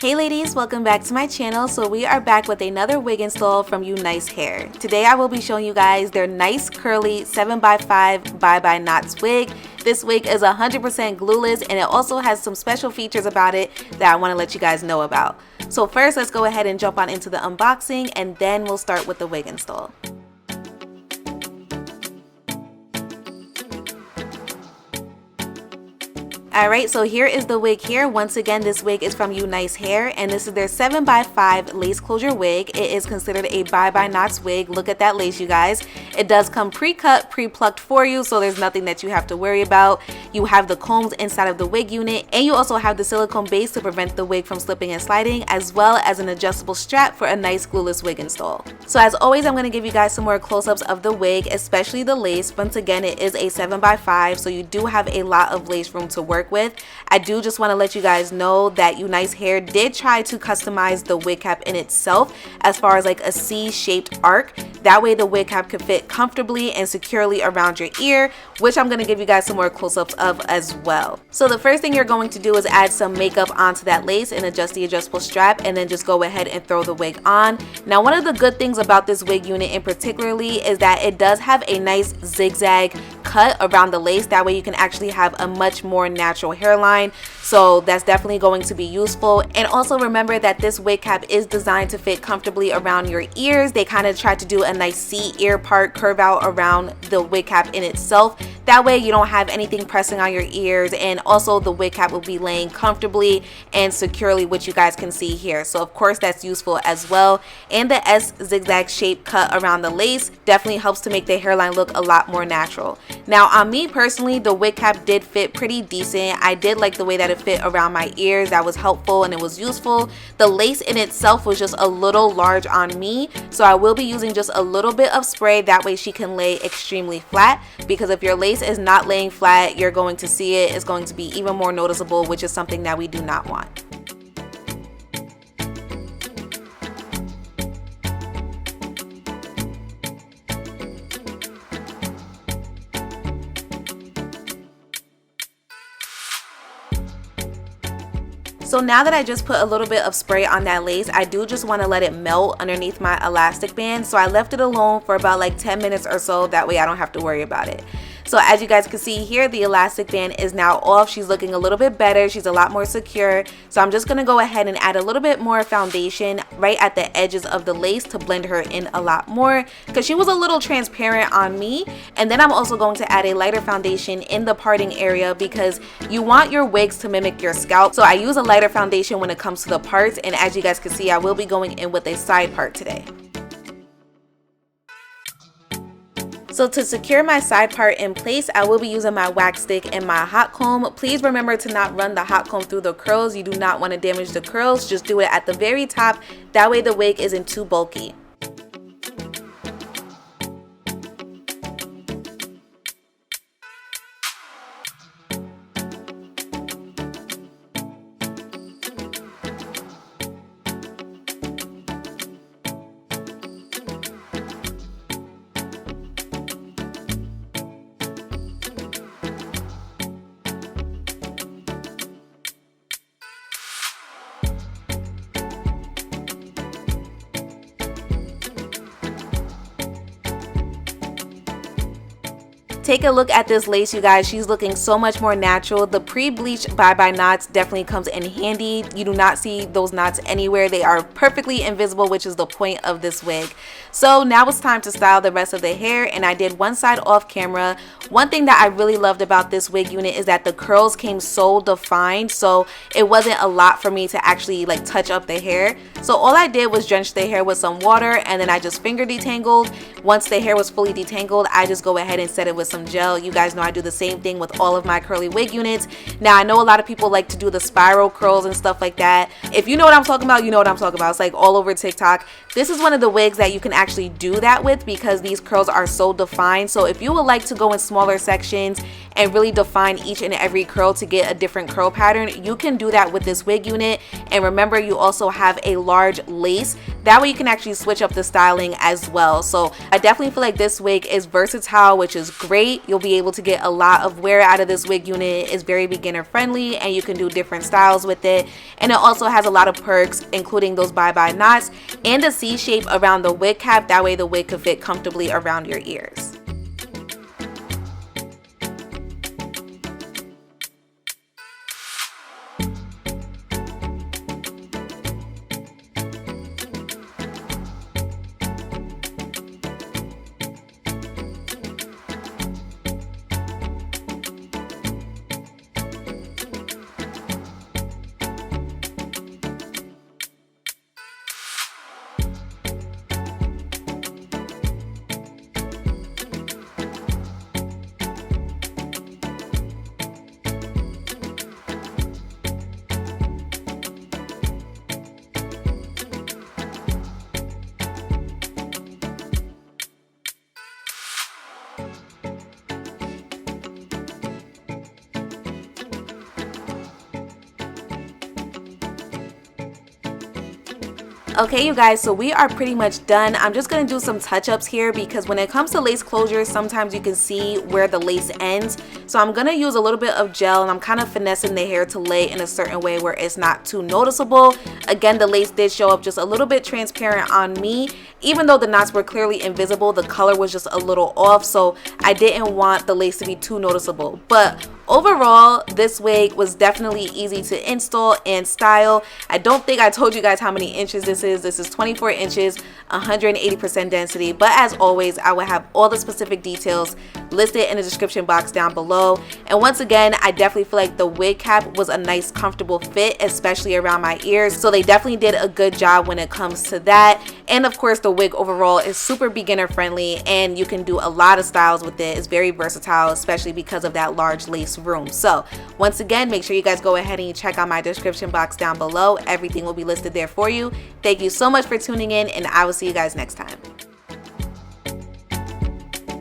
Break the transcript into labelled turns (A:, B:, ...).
A: Hey ladies, welcome back to my channel. So we are back with another wig install from UNiceHair. Today I will be showing you guys their nice curly 7x5 bye-bye knots wig. This wig is 100% glueless and it also has some special features about it that I want to let you guys know about. So first let's go ahead and jump on into the unboxing and then we'll start with the wig install. Alright, so here is the wig here. Once again, this wig is from UNiceHair and this is their 7x5 lace closure wig. It is considered a bye-bye knots wig. Look at that lace, you guys. It does come pre-cut, pre-plucked for you, so there's nothing that you have to worry about. You have the combs inside of the wig unit and you also have the silicone base to prevent the wig from slipping and sliding, as well as an adjustable strap for a nice glueless wig install. So as always, I'm going to give you guys some more close-ups of the wig, especially the lace. Once again, it is a 7x5, so you do have a lot of lace room to work with. I do just want to let you guys know that UNiceHair did try to customize the wig cap in itself as far as like a C-shaped arc. That way the wig cap could fit comfortably and securely around your ear, which I'm going to give you guys some more close-ups of as well. So the first thing you're going to do is add some makeup onto that lace and adjust the adjustable strap, and then just go ahead and throw the wig on. Now one of the good things about this wig unit in particularly is that it does have a nice zigzag cut around the lace. That way you can actually have a much more natural hairline, so that's definitely going to be useful. And also remember that this wig cap is designed to fit comfortably around your ears. They kind of tried to do a nice C ear part curve out around the wig cap in itself. That way you don't have anything pressing on your ears, and also the wig cap will be laying comfortably and securely, which you guys can see here. So of course that's useful as well. And the S zigzag shape cut around the lace definitely helps to make the hairline look a lot more natural. Now on me personally, the wig cap did fit pretty decent. I did like the way that it fit around my ears. That was helpful and it was useful. The lace in itself was just a little large on me, so I will be using just a little bit of spray. That way she can lay extremely flat, because if your lace is not laying flat, you're going to see it. It's going to be even more noticeable, which is something that we do not want. So now that I just put a little bit of spray on that lace, I do just want to let it melt underneath my elastic band. So I left it alone for about like 10 minutes or so. That way I don't have to worry about it. So as you guys can see here, the elastic band is now off. She's looking a little bit better. She's a lot more secure. So I'm just going to go ahead and add a little bit more foundation right at the edges of the lace to blend her in a lot more, because she was a little transparent on me. And then I'm also going to add a lighter foundation in the parting area, because you want your wigs to mimic your scalp. So I use a lighter foundation when it comes to the parts, and as you guys can see, I will be going in with a side part today. So to secure my side part in place, I will be using my wax stick and my hot comb. Please remember to not run the hot comb through the curls. You do not want to damage the curls. Just do it at the very top. That way the wig isn't too bulky. Take a look at this lace, you guys. She's looking so much more natural. The pre-bleached bye-bye knots definitely comes in handy. You do not see those knots anywhere. They are perfectly invisible, which is the point of this wig. So now it's time to style the rest of the hair, and I did one side off camera. One thing that I really loved about this wig unit is that the curls came so defined, so it wasn't a lot for me to actually like touch up the hair. So all I did was drench the hair with some water, and then I just finger detangled. Once the hair was fully detangled, I just go ahead and set it with some gel. You guys know I do the same thing with all of my curly wig units. Now I know a lot of people like to do the spiral curls and stuff like that. If you know what I'm talking about, you know what I'm talking about. It's like all over TikTok. This is one of the wigs that you can actually do that with, because these curls are so defined. So if you would like to go in smaller sections and really define each and every curl to get a different curl pattern, you can do that with this wig unit. And remember, you also have a large lace That way you can actually switch up the styling as well. So I definitely feel like this wig is versatile, which is great. You'll be able to get a lot of wear out of this wig unit. It's very beginner friendly and you can do different styles with it. And it also has a lot of perks, including those bye-bye knots and a C shape around the wig cap. That way the wig could fit comfortably around your ears. Okay, you guys, so we are pretty much done. I'm just going to do some touch-ups here because when it comes to lace closures, sometimes you can see where the lace ends. So I'm going to use a little bit of gel and I'm kind of finessing the hair to lay in a certain way where it's not too noticeable. Again, the lace did show up just a little bit transparent on me. Even though the knots were clearly invisible, the color was just a little off, so I didn't want the lace to be too noticeable. But overall, this wig was definitely easy to install and style. I don't think I told you guys how many inches this is. This is 24 inches, 180% density. But as always, I will have all the specific details listed in the description box down below. And once again, I definitely feel like the wig cap was a nice, comfortable fit, especially around my ears. So they definitely did a good job when it comes to that. And of course, the wig overall is super beginner friendly and you can do a lot of styles with it. It's very versatile, especially because of that large lace room. So once again, make sure you guys go ahead and check out my description box down below. Everything will be listed there for you. Thank you so much for tuning in and I will see you guys next time.